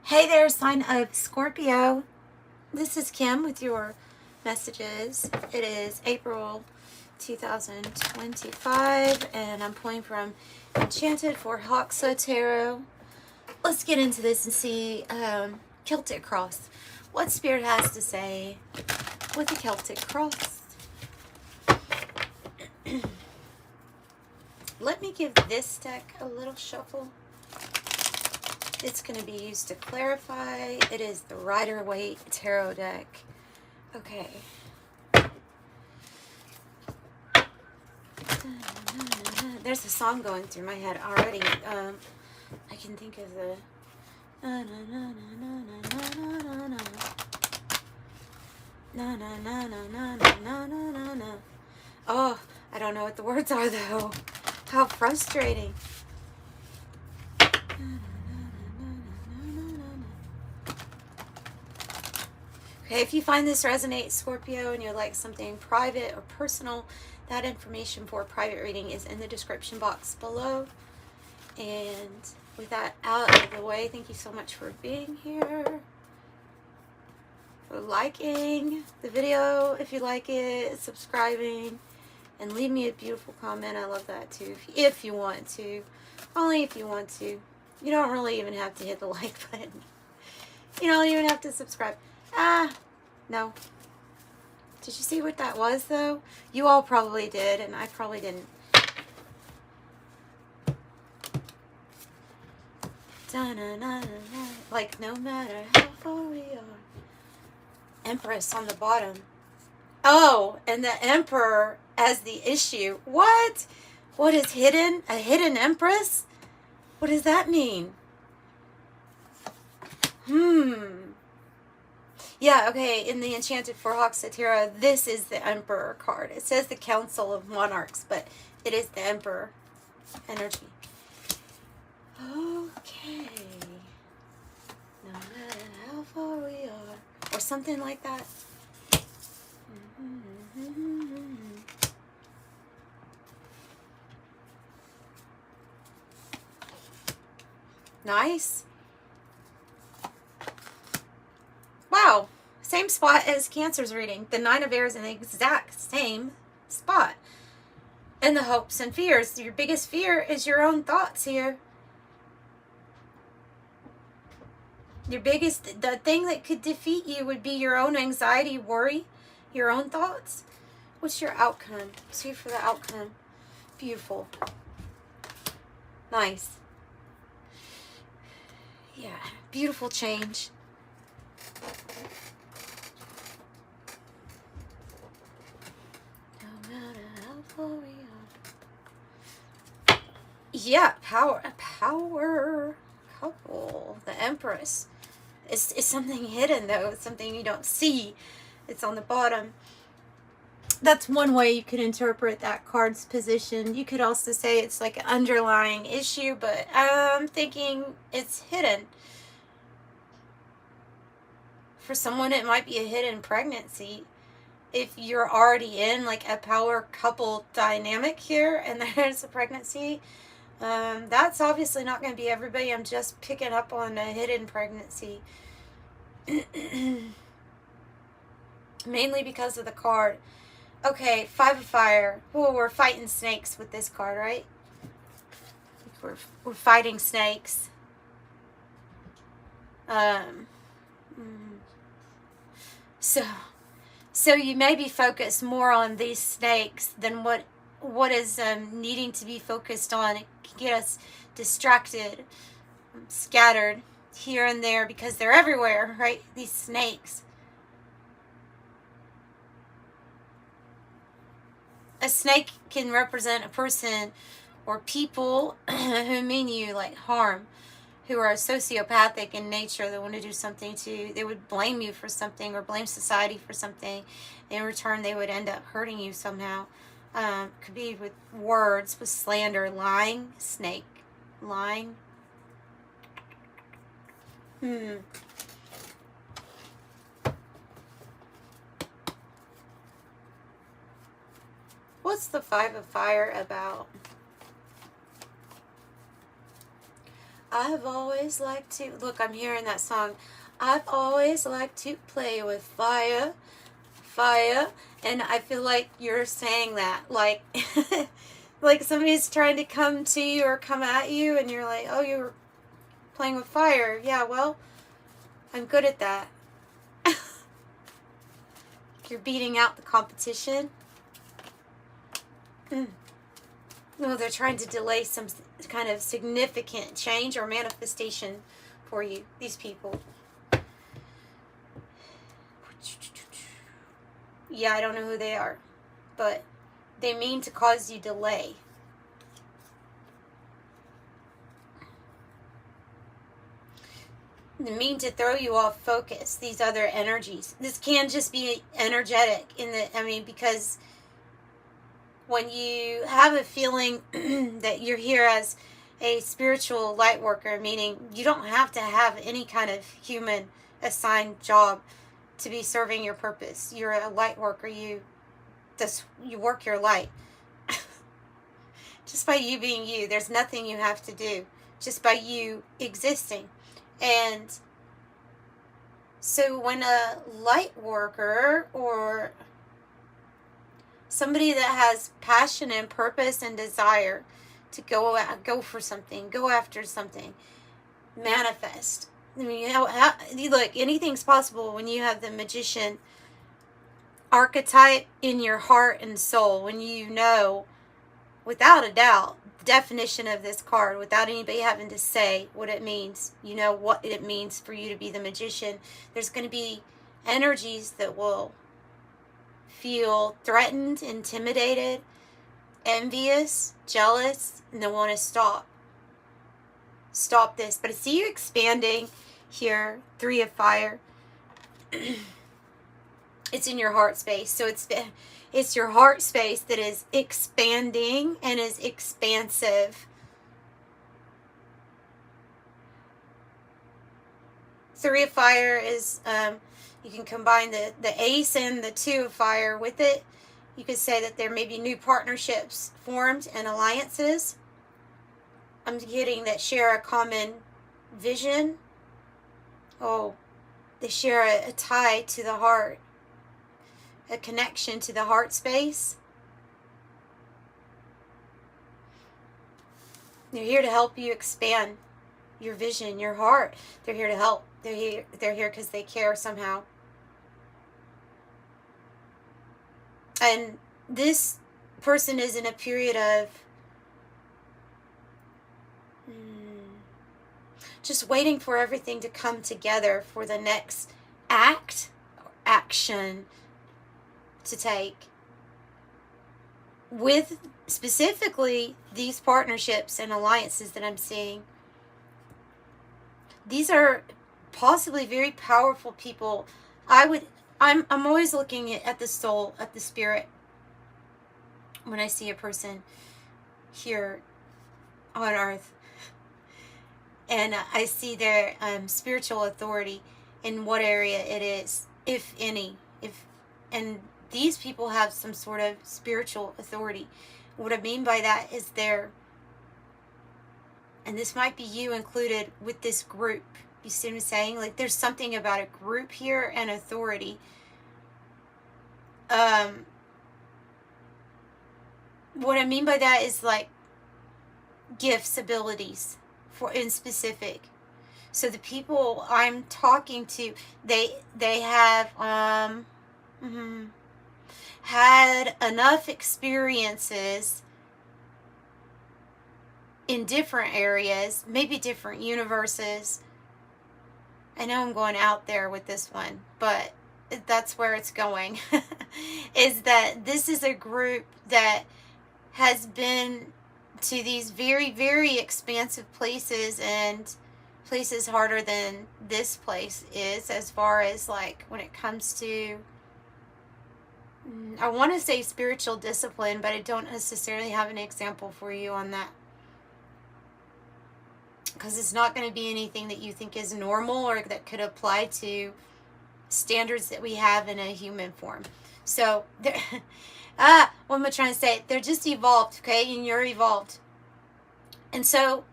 Hey there, sign of Scorpio. This is Kim with your messages. It is April 2025, and I'm pulling from Enchanted forhaxa tarot. Let's get into this and see Celtic Cross. What Spirit has to say with the Celtic Cross. Let me give this deck a little shuffle. It's going to be used to clarify. It is the Waite tarot deck. Okay. There's a song going through my head already. I can think of the... Oh, I don't know what the words are though. How frustrating. Okay, if you find this resonates, Scorpio, and you'd like something private or personal, that information for a private reading is in the description box below. And with that out of the way, thank you so much for being here, for liking the video if you like it, subscribing, and leave me a beautiful comment. I love that too, if you want to. Only if you want to. You don't really even have to hit the like button. You don't even have to subscribe. No. Did you see what that was, though? You all probably did, and I probably didn't. Like, no matter how far we are. Empress on the bottom. Oh, and the Emperor as the issue. What? What is hidden? A hidden Empress? What does that mean? Yeah, okay, in the Enchanted forhaxa tarot, this is the Emperor card. It says the Council of Monarchs, but it is the Emperor energy. Okay. No matter how far we are. Or something like that. Nice. Wow, same spot as Cancer's reading. The Nine of Air is in the exact same spot. And the hopes and fears. Your biggest fear is your own thoughts here. The thing that could defeat you would be your own anxiety, worry, your own thoughts. What's your outcome? See for the outcome. Beautiful. Nice. Yeah, beautiful change. No matter how far we are. Yeah, power. Couple. The Empress. It's something hidden, though. It's something you don't see. It's on the bottom. That's one way you could interpret that card's position. You could also say it's like an underlying issue, but I'm thinking it's hidden. For someone, it might be a hidden pregnancy. If you're already in like a power couple dynamic here and there's a pregnancy, that's obviously not going to be everybody. I'm just picking up on a hidden pregnancy. Mainly because of the card. Okay, Five of Fire. Oh, we're fighting snakes with this card, right? We're fighting snakes. So you may be focused more on these snakes than what is needing to be focused on. It can get us distracted, scattered here and there because they're everywhere, right? These snakes. A snake can represent a person or people who mean you like harm, who are sociopathic in nature. They want to do something to, they would blame you for something or blame society for something. In return, they would end up hurting you somehow. Could be with words, with slander, lying, snake, lying. What's the Five of Fire about? I've always liked to, look, I'm hearing that song. I've always liked to play with fire, fire. And I feel like you're saying that, like, like somebody's trying to come to you or come at you, and you're like, oh, you're playing with fire. Yeah, well, I'm good at that. You're beating out the competition. No, they're trying to delay some kind of significant change or manifestation for you, these people. Yeah, I don't know who they are, but they mean to cause you delay. They mean to throw you off focus, these other energies. This can just be energetic in the, I mean, because when you have a feeling that you're here as a spiritual light worker, meaning you don't have to have any kind of human assigned job to be serving your purpose. You're a light worker. You work your light. Just by you being you, there's nothing you have to do. Just by you existing. And so when a light worker or somebody that has passion and purpose and desire to go for something, go after something, manifest. I mean, you know, look, anything's possible when you have the magician archetype in your heart and soul, when you know, without a doubt, the definition of this card, without anybody having to say what it means. You know what it means for you to be the magician. There's going to be energies that will feel threatened, intimidated, envious, jealous, and they want to stop this. But I see you expanding here. 3 of fire. It's in your heart space. So it's your heart space that is expanding and is expansive. 3 of fire is, you can combine the ace and the 2 of fire with it. You could say that there may be new partnerships formed and alliances. I'm getting that share a common vision. Oh, they share a tie to the heart. A connection to the heart space. They're here to help you expand your vision, your heart. They're here to help. They're here because they care somehow. And this person is in a period of just waiting for everything to come together for the next action to take. With specifically these partnerships and alliances that I'm seeing. These are possibly very powerful people. I'm always looking at the soul, at the spirit, when I see a person here on earth. And I see their spiritual authority in what area it is, if any. And these people have some sort of spiritual authority. What I mean by that is and this might be you included with this group. You see what I'm saying? Like there's something about a group here and authority. What I mean by that is like gifts, abilities in specific. So the people I'm talking to, they have had enough experiences in different areas, maybe different universes. I know I'm going out there with this one, but that's where it's going. Is that this is a group that has been to these very, very expansive places, and places harder than this place is, as far as like when it comes to, I want to say spiritual discipline, but I don't necessarily have an example for you on that. Because it's not going to be anything that you think is normal or that could apply to standards that we have in a human form. So, what am I trying to say? They're just evolved, okay? And you're evolved. And so,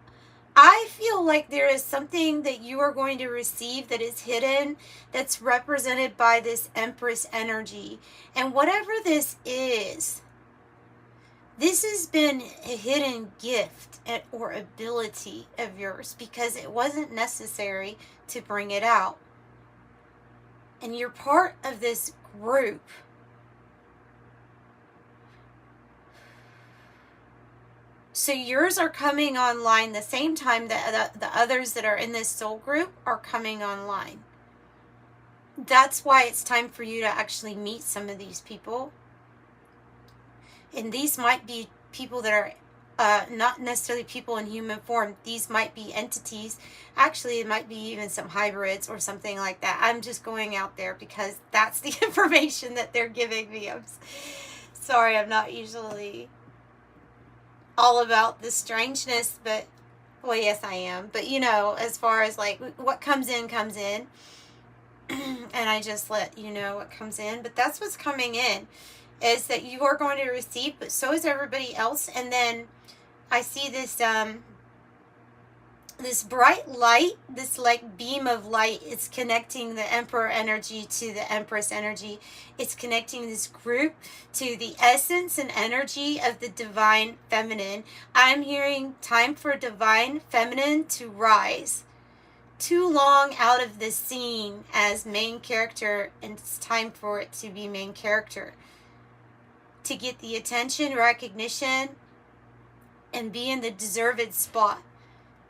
I feel like there is something that you are going to receive that is hidden, that's represented by this Empress energy. And whatever this is, this has been a hidden gift or ability of yours because it wasn't necessary to bring it out. And you're part of this group. So yours are coming online the same time that the others that are in this soul group are coming online. That's why it's time for you to actually meet some of these people. And these might be people that are not necessarily people in human form. These might be entities. Actually, it might be even some hybrids or something like that. I'm just going out there because that's the information that they're giving me. I'm sorry, I'm not usually all about the strangeness, but, well, yes, I am. But, you know, as far as like what comes in, comes in. And I just let you know what comes in. But that's what's coming in, is that you are going to receive, but so is everybody else. And then I see this this bright light, this like beam of light. It's connecting the Emperor energy to the Empress energy. It's connecting this group to the essence and energy of the divine feminine. I'm hearing time for divine feminine to rise. Too long out of the scene as main character, and it's time for it to be main character. To get the attention, recognition, and be in the deserved spot.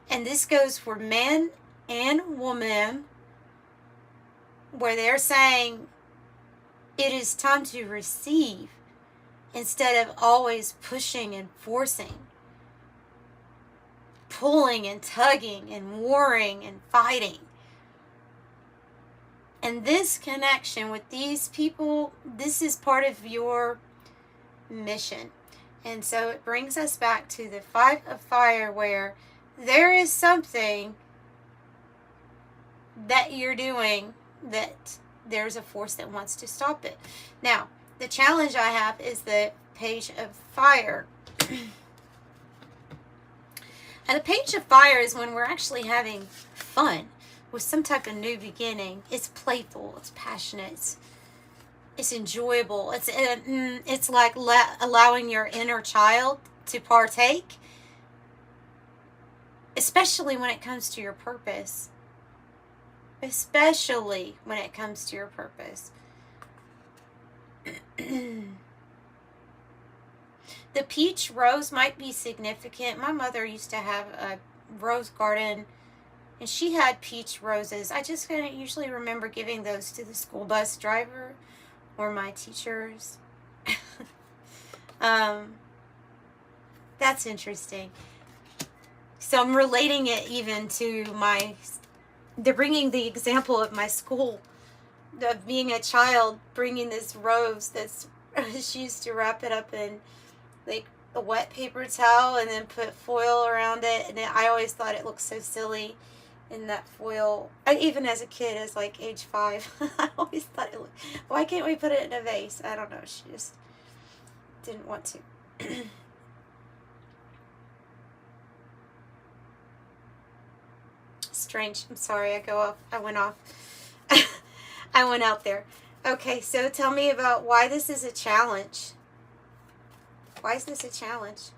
And this goes for men and women, where they're saying it is time to receive instead of always pushing and forcing, pulling and tugging and warring and fighting. And this connection with these people, this is part of your mission. And so it brings us back to the 5 of fire, where there is something that you're doing that there's a force that wants to stop it. Now, the challenge I have is the page of fire. And the page of fire is when we're actually having fun with some type of new beginning. It's playful, it's passionate, it's enjoyable. It's like allowing your inner child to partake, especially when it comes to your purpose. Especially when it comes to your purpose. The peach rose might be significant. My mother used to have a rose garden, and she had peach roses. I just couldn't usually remember giving those to the school bus driver or my teachers. That's interesting. So I'm relating it even to they're bringing the example of my school, of being a child, bringing this rose that's, she used to wrap it up in like a wet paper towel and then put foil around it. And I always thought it looked so silly in that foil. Even as a kid, as like age 5, I always thought it looked, why can't we put it in a vase? I don't know. She just didn't want to. Strange. I'm sorry. I went off. I went out there. Okay, so tell me about why this is a challenge. Why is this a challenge?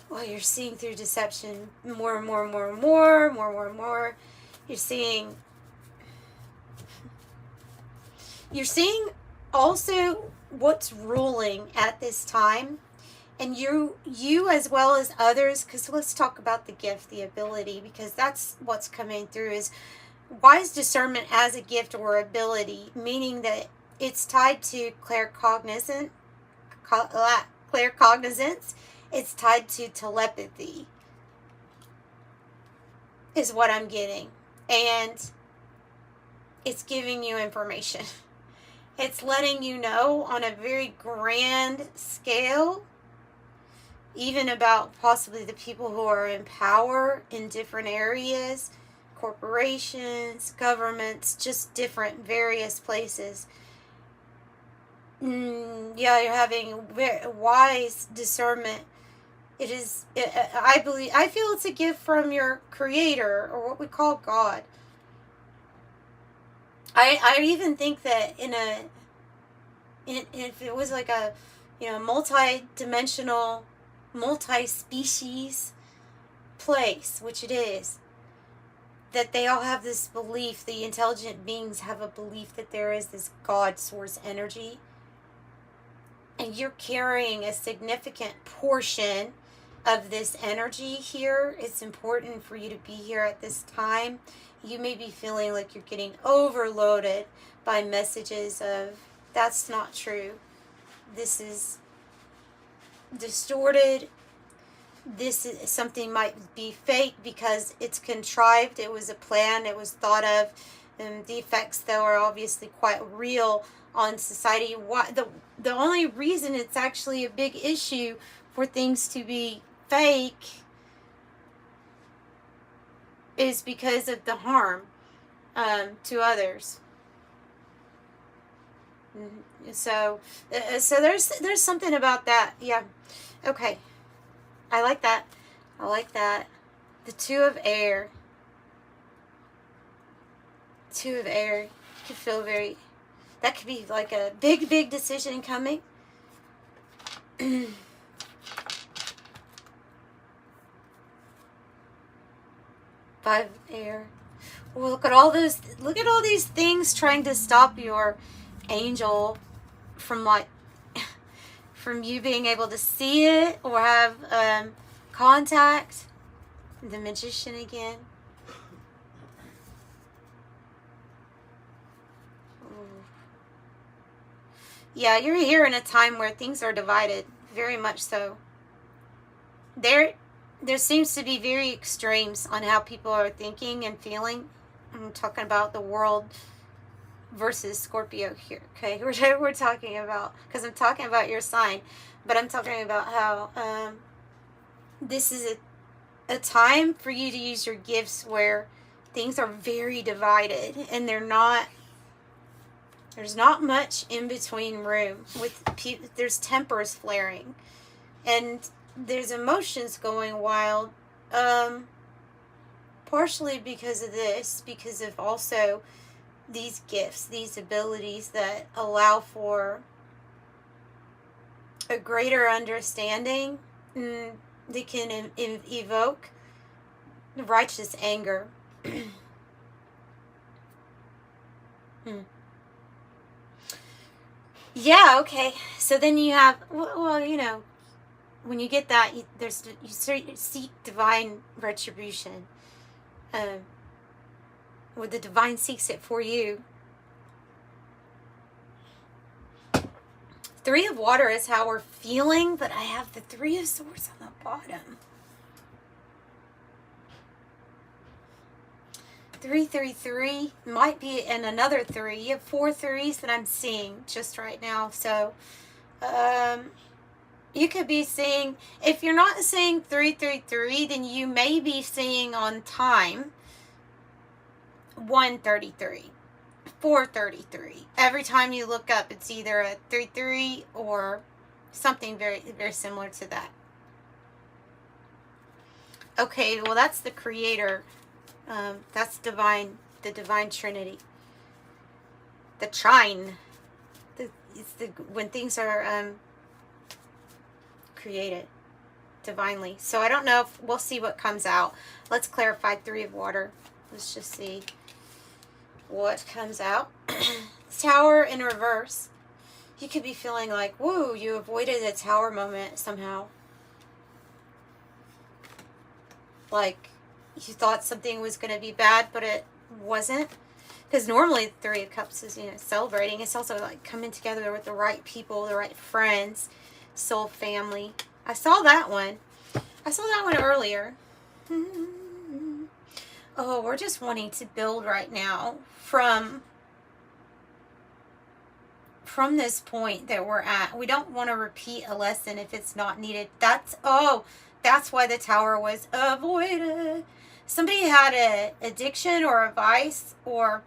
Well, you're seeing through deception more and more and more and more. You're seeing also what's ruling at this time. And you as well as others, because let's talk about the gift, the ability, because that's what's coming through, is wise discernment as a gift or ability, meaning that it's tied to claircognizance, it's tied to telepathy, is what I'm getting. And it's giving you information. It's letting you know on a very grand scale, even about possibly the people who are in power in different areas, corporations, governments, just different various places. Yeah, you're having very wise discernment It is, I believe, I feel it's a gift from your creator, or what we call God. I even think that if it was like a, multi-dimensional, multi-species place, which it is, that they all have this belief, the intelligent beings have a belief that there is this God source energy, and you're carrying a significant portion of this energy here. It's important for you to be here at this time. You may be feeling like you're getting overloaded by messages of, that's not true, this is distorted, this is something might be fake because it's contrived, it was a plan, it was thought of, and the effects though are obviously quite real on society. Why the only reason it's actually a big issue for things to be fake is because of the harm to others. So there's something about that. Yeah. Okay. I like that. I like that. The Two of Air. Two of Air. You could feel very... That could be like a big, big decision coming. Five of Air. Well, look at all those... Look at all these things trying to stop your angel from from you being able to see it or have contact. The Magician again. Ooh. Yeah, you're here in a time where things are divided, very much so. There seems to be very extremes on how people are thinking and feeling. I'm talking about the world versus Scorpio here, okay? We're talking about, because I'm talking about your sign, but I'm talking about how this is a time for you to use your gifts where things are very divided and there's not much in between room. There's tempers flaring and there's emotions going wild, partially because of this, because of also these gifts, these abilities that allow for a greater understanding. They can evoke righteous anger. Yeah, okay. So then you have, well, when you get that, you seek divine retribution. Or the divine seeks it for you. Three of Water is how we're feeling, but I have the Three of Swords on the bottom. 333 might be in another 3. You have 4 threes that I'm seeing just right now. So you could be seeing, if you're not seeing 333, then you may be seeing on time 133, 433. Every time you look up, it's either a 33 or something very, very similar to that. Okay, well, that's the creator. That's divine, the divine trinity. The trine. It's when things are created divinely. So I don't know if we'll see what comes out. Let's clarify Three of Water. Let's just see what comes out. Tower in reverse. You could be feeling like, whoa, you avoided a tower moment somehow. Like you thought something was going to be bad, but it wasn't. Because normally the Three of Cups is, celebrating. It's also like coming together with the right people, the right friends, soul family. I saw that one. I saw that one earlier. Oh, we're just wanting to build right now from this point that we're at. We don't want to repeat a lesson if it's not needed. That's why the Tower was avoided. Somebody had an addiction or a vice or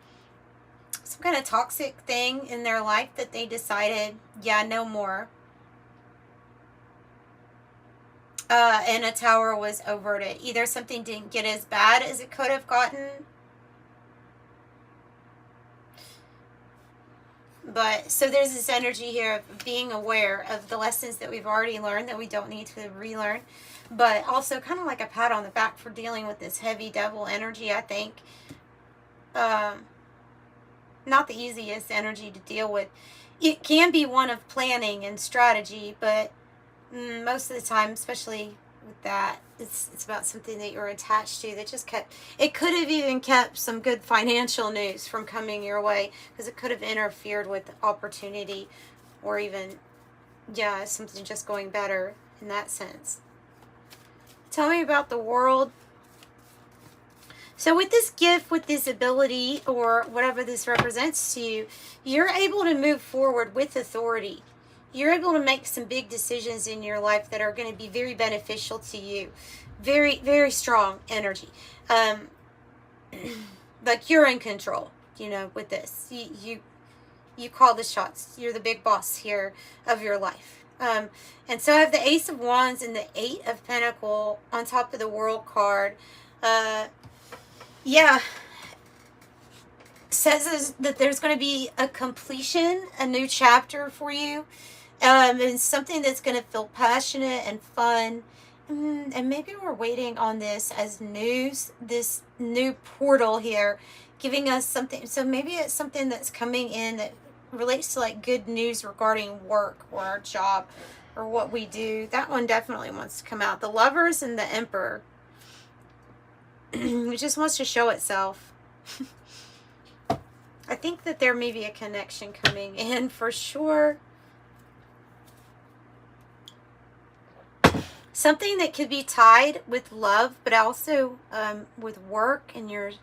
some kind of toxic thing in their life that they decided, yeah, no more. and a tower was averted. Either something didn't get as bad as it could have gotten, but so there's this energy here of being aware of the lessons that we've already learned that we don't need to relearn, but also kind of like a pat on the back for dealing with this heavy devil energy. I think not the easiest energy to deal with. It can be one of planning and strategy, but most of the time, especially with that, it's about something that you're attached to that just kept, it could have even kept some good financial news from coming your way, because it could have interfered with opportunity, or even, yeah, something just going better in that sense. Tell me about the world. So with this gift, with this ability, or whatever this represents to you, you're able to move forward with authority. You're able to make some big decisions in your life that are going to be very beneficial to you. Very, very strong energy. Like you're in control, you know, with this. You call the shots. You're the big boss here of your life. And so I have the Ace of Wands and the Eight of Pentacles on top of the World card. Yeah, says that there's going to be a completion, a new chapter for you, and something that's going to feel passionate and fun. And maybe we're waiting on this as news, this new portal here, giving us something. So maybe it's something that's coming in that relates to like good news regarding work or our job or what we do. That one definitely wants to come out. The Lovers and the Emperor. It just wants to show itself. I think that there may be a connection coming in for sure. Something that could be tied with love, but also with work and your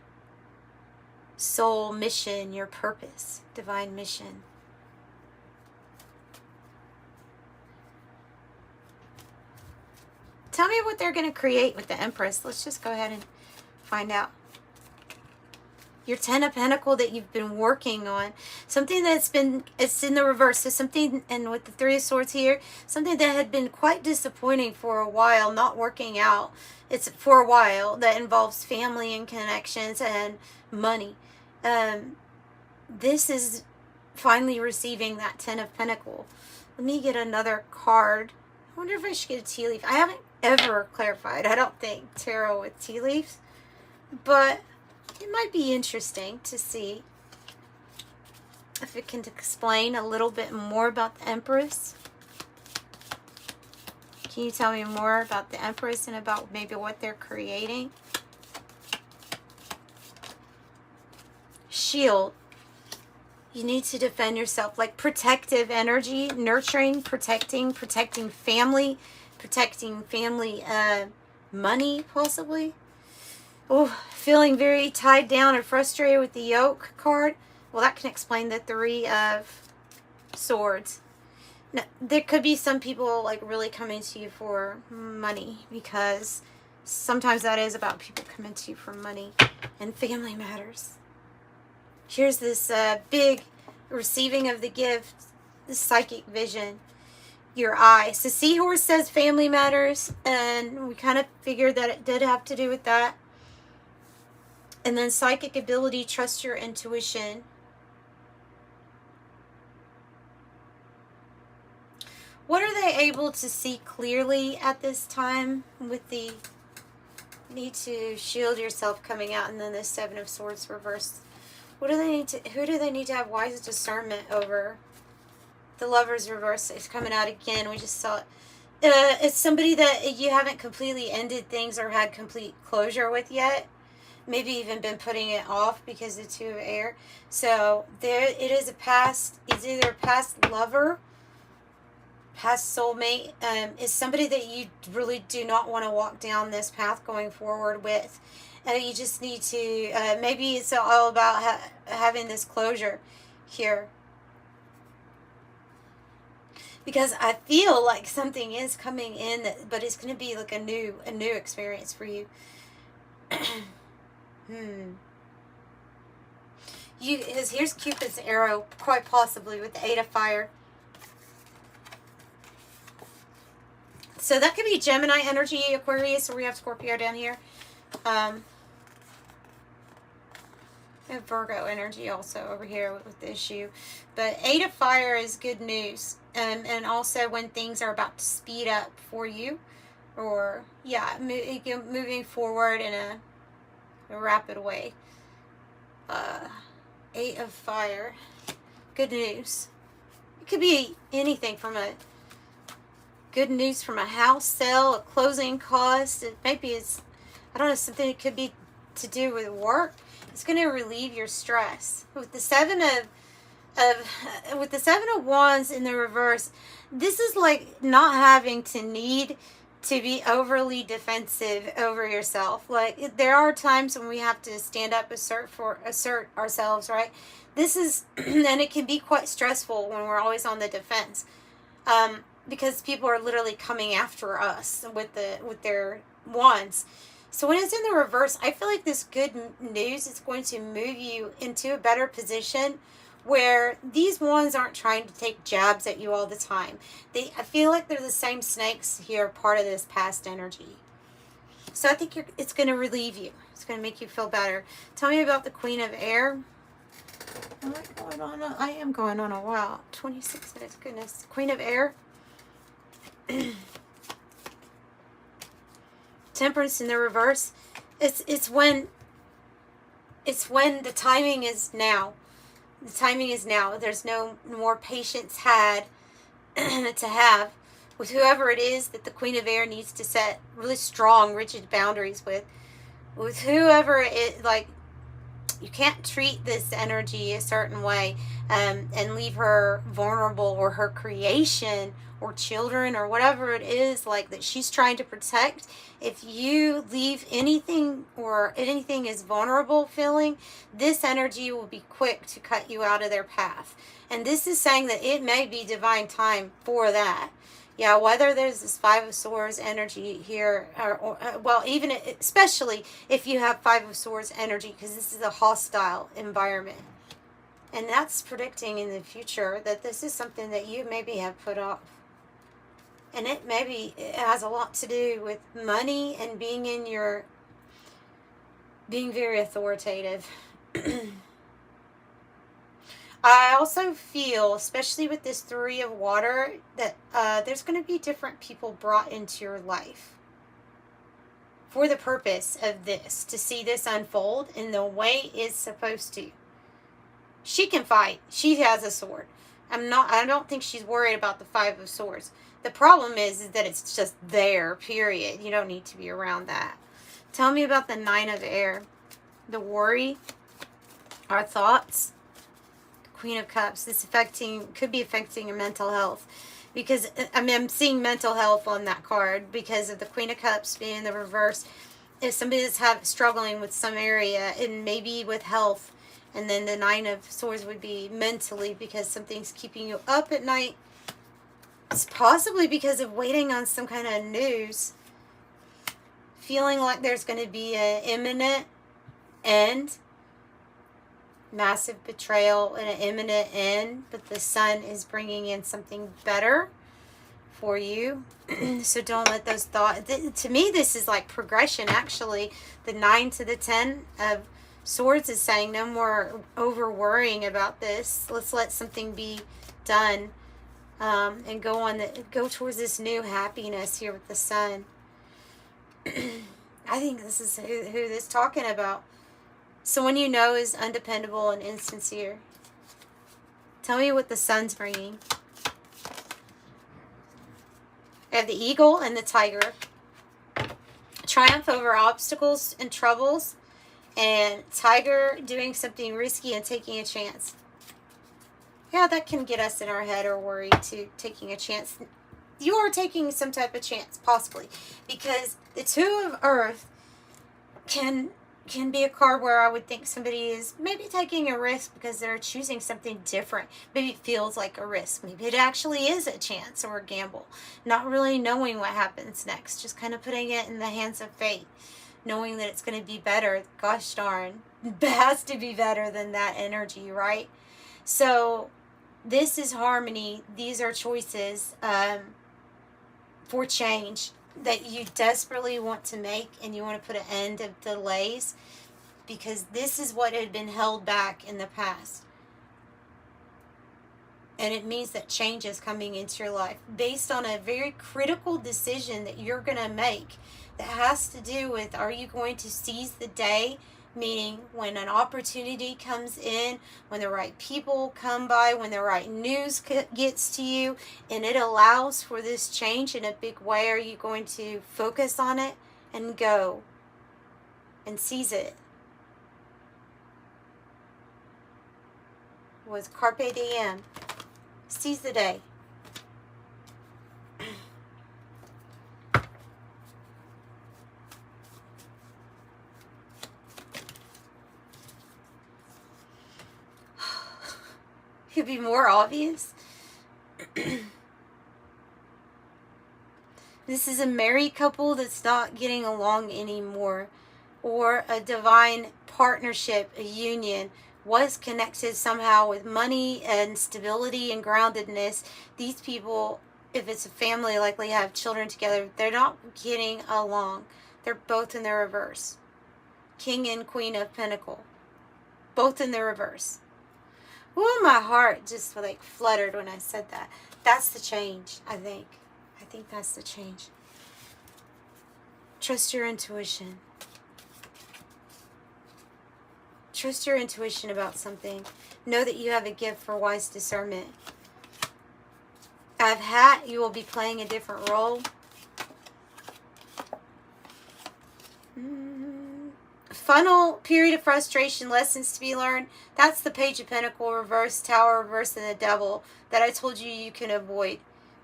soul mission, your purpose, divine mission. Tell me what they're going to create with the Empress. Let's just go ahead and find out. Your Ten of Pentacles that you've been working on. Something that's been, it's in the reverse. So something, and with the Three of Swords here, something that had been quite disappointing for a while, not working out. It's for a while, that involves family and connections and money. This is finally receiving that Ten of Pentacles. Let me get another card. I wonder if I should get a tea leaf. I haven't ever clarified, I don't think, tarot with tea leaves. But it might be interesting to see if it can explain a little bit more about the Empress. Can you tell me more about the Empress and about maybe what they're creating? Shield. You need to defend yourself. Like protective energy, nurturing, protecting family, protecting family money, possibly. Oh, feeling very tied down and frustrated with the Yoke card. Well, that can explain the Three of Swords. Now, there could be some people like really coming to you for money, because sometimes that is about people coming to you for money and family matters. Here's this big receiving of the gift, the psychic vision, your eye. So Seahorse says family matters, and we kind of figured that it did have to do with that. And then psychic ability, trust your intuition. What are they able to see clearly at this time with the need to shield yourself coming out, and then the Seven of Swords reversed? What do they need to, who do they need to have wise discernment over? The Lovers reverse is coming out again. We just saw it. It's somebody that you haven't completely ended things or had complete closure with yet. Maybe even been putting it off because of Two of Air. So there it is, a past, it's either a past lover, past soulmate, is somebody that you really do not want to walk down this path going forward with. And you just need to, maybe it's all about having this closure here. Because I feel like something is coming in, but it's going to be like a new experience for you. Here's Cupid's arrow, quite possibly with the Eight of Fire. So that could be Gemini energy, Aquarius, so we have Scorpio down here. We have Virgo energy also over here with the issue. But 8 of Fire is good news. And also when things are about to speed up for you. Or, yeah, moving forward in a rapid way. 8 of Fire. Good news. It could be anything from a good news from a house sale, a closing cost. Maybe it's, I don't know, something it could be to do with work. It's going to relieve your stress. With the Seven of Wands in the reverse, this is like not having to need to be overly defensive over yourself. Like, there are times when we have to stand up, assert ourselves, right? This is, and it can be quite stressful when we're always on the defense, because people are literally coming after us with their wands. So when it's in the reverse, I feel like this good news is going to move you into a better position where these ones aren't trying to take jabs at you all the time. I feel like they're the same snakes here, part of this past energy. So I think it's going to relieve you. It's going to make you feel better. Tell me about the Queen of Air. I am going on a while. 26 minutes, goodness. Queen of Air. Temperance in the reverse. It's when the timing is now. The timing is now. There's no more patience had to have with whoever it is that the Queen of Air needs to set really strong, rigid boundaries with whoever it, like, you can't treat this energy a certain way and leave her vulnerable, or her creation or children or whatever it is like that she's trying to protect. If you leave anything or anything is vulnerable feeling, this energy will be quick to cut you out of their path. And this is saying that it may be divine time for that. Yeah, whether there's this Five of Swords energy here, or well, even especially if you have Five of Swords energy, because this is a hostile environment. And that's predicting in the future that this is something that you maybe have put off. And it has a lot to do with money and being very authoritative. I also feel, especially with this Three of Water, that there's going to be different people brought into your life for the purpose of this, to see this unfold in the way it's supposed to. She can fight. She has a sword. I don't think she's worried about the Five of Swords. The problem is that it's just there, period. You don't need to be around that. Tell me about the Nine of Air. The worry, our thoughts, Queen of Cups. This could be affecting your mental health, because I'm seeing mental health on that card because of the Queen of Cups being in the reverse. If somebody is struggling with some area, and maybe with health, and then the Nine of Swords would be mentally, because something's keeping you up at night. It's possibly because of waiting on some kind of news, feeling like there's going to be an imminent end. Massive betrayal and an imminent end, but the Sun is bringing in something better for you. So don't let those thoughts, to me this is like progression actually. The 9 to the 10 of Swords is saying no more over worrying about this. Let's let something be done, and go towards this new happiness here with the Sun. I think this is who this is talking about. Someone you know is undependable and insincere. Tell me what the Sun's bringing. I have the Eagle and the Tiger. Triumph over obstacles and troubles. And Tiger doing something risky and taking a chance. Yeah, that can get us in our head or worried to taking a chance. You are taking some type of chance, possibly. Because the Two of Earth can be a card where I would think somebody is maybe taking a risk because they're choosing something different. Maybe it feels like a risk. Maybe it actually is a chance or a gamble. Not really knowing what happens next. Just kind of putting it in the hands of fate. Knowing that it's going to be better. Gosh darn. It has to be better than that energy, right? So this is harmony. These are choices. for change that you desperately want to make, and you want to put an end of delays, because this is what had been held back in the past. And it means that change is coming into your life based on a very critical decision that you're going to make that has to do with, are you going to seize the day? Meaning when an opportunity comes in, when the right people come by, when the right news gets to you, and it allows for this change in a big way, are you going to focus on it and go and seize it? It was Carpe Diem. Seize the day. Could be more obvious. This is a married couple that's not getting along anymore, or a divine partnership, a union, was connected somehow with money and stability and groundedness. These people, if it's a family, likely have children together, they're not getting along. They're both in the reverse. King and Queen of Pentacle, both in the reverse. Ooh, my heart just like fluttered when I said that. That's the change, I think. I think that's the change. Trust your intuition. Trust your intuition about something. Know that you have a gift for wise discernment. I've had, you will be playing a different role. Funnel, period of frustration, lessons to be learned. That's the Page of Pentacles, reverse, Tower, reverse, and the Devil that I told you you can avoid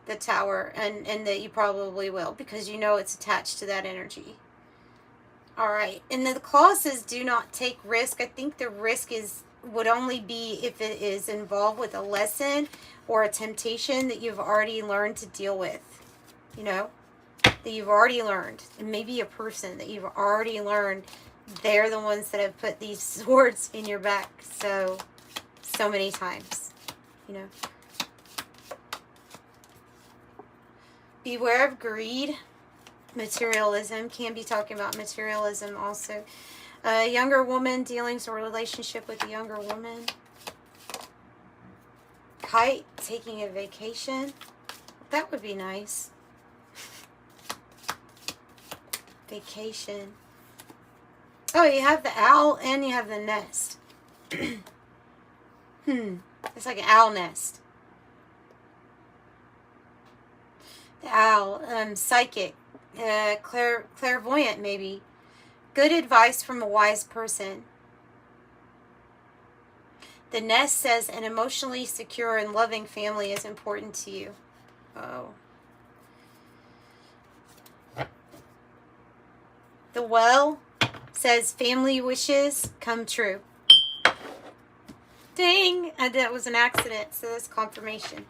the Tower, and that you probably will, because you know it's attached to that energy. Alright, and the clause says do not take risk. I think the risk would only be if it is involved with a lesson or a temptation that you've already learned to deal with. You know, that you've already learned. And maybe a person that you've already learned, they're the ones that have put these swords in your back so many times. You know. Beware of greed. Materialism. Can be talking about materialism also. A younger woman, dealings or relationship with a younger woman. Kite, taking a vacation. That would be nice. Vacation. Oh, you have the owl and you have the nest. It's like an owl nest. The owl, psychic, clairvoyant maybe. Good advice from a wise person. The nest says an emotionally secure and loving family is important to you. Oh. The well says family wishes come true. Dang! That was an accident, so that's confirmation.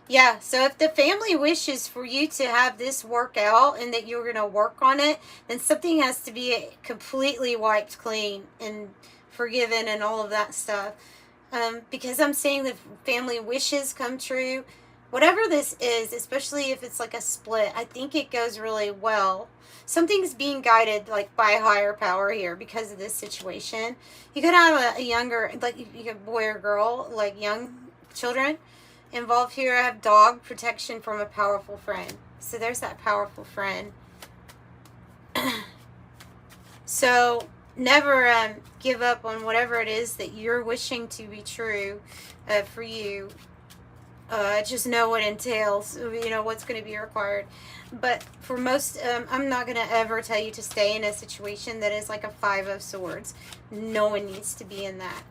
Yeah, so if the family wishes for you to have this work out and that you're going to work on it, then something has to be completely wiped clean and forgiven and all of that stuff. Because I'm saying the family wishes come true. Whatever this is, especially if it's like a split, I think it goes really well. Something's being guided like by a higher power here because of this situation. You could have a younger, like you could boy or girl, like young children involved here. I have dog protection from a powerful friend. So there's that powerful friend. So never give up on whatever it is that you're wishing to be true for you. Just know what it entails, you know, what's going to be required. But for most, I'm not going to ever tell you to stay in a situation that is like a 5 of Swords. No one needs to be in that.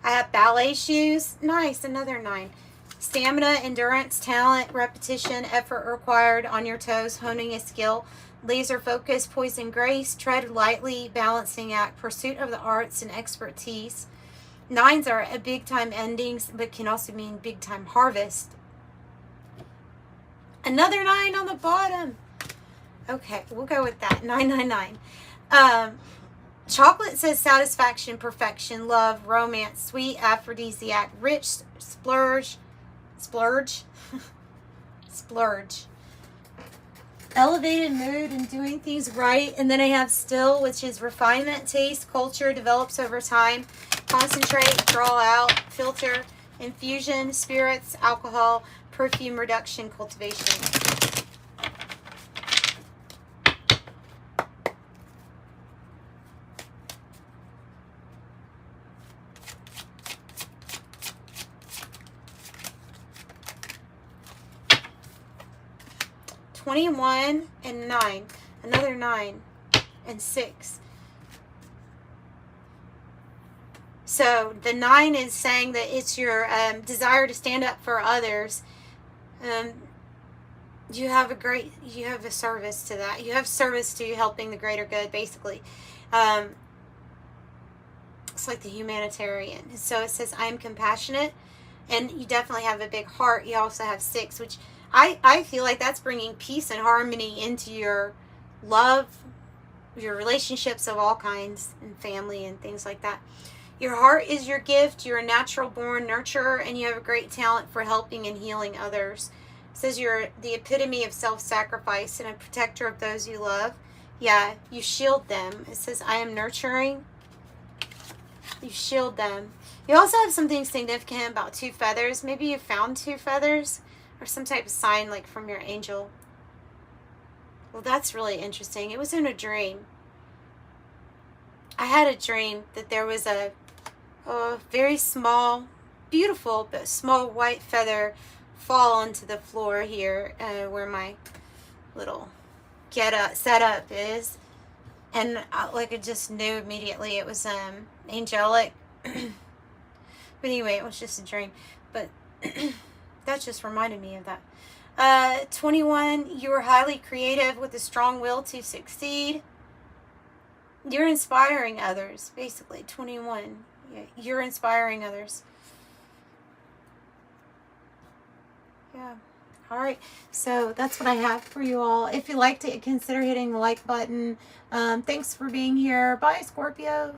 I have ballet shoes. Nice, another 9. Stamina, endurance, talent, repetition, effort required on your toes, honing a skill, laser focus, poise and grace, tread lightly, balancing act, pursuit of the arts and expertise. 9s are a big time endings, but can also mean big time harvest Another 9 on the bottom. Okay, we'll go with that. 999. Chocolate says satisfaction, perfection, love, romance, sweet, aphrodisiac, rich, splurge, splurge. Elevated mood and doing things right. And then I have still, which is refinement, taste, culture, develops over time, concentrate, draw out, filter, infusion, spirits, alcohol, perfume, reduction, cultivation. $21 and 9, another 9 and 6. So the 9 is saying that it's your desire to stand up for others. You have a service to that. You have service to helping the greater good, basically. It's like the humanitarian. So it says, I am compassionate, and you definitely have a big heart. You also have 6, which I feel like that's bringing peace and harmony into your love, your relationships of all kinds, and family and things like that. Your heart is your gift. You're a natural born nurturer, and you have a great talent for helping and healing others. It says you're the epitome of self-sacrifice and a protector of those you love. Yeah, you shield them. It says, I am nurturing. You shield them. You also have something significant about 2 feathers. Maybe you found 2 feathers or some type of sign like from your angel. Well, that's really interesting. It was in a dream. I had a dream that there was a very small, beautiful, but small white feather fall onto the floor here where my little setup is. And I just knew immediately it was angelic. But anyway, it was just a dream. But that just reminded me of that. 21, you are highly creative with a strong will to succeed. You're inspiring others, basically. 21, you're inspiring others. Yeah. All right, so that's what I have for you all. If you liked it, consider hitting the like button. Thanks for being here. Bye, Scorpio.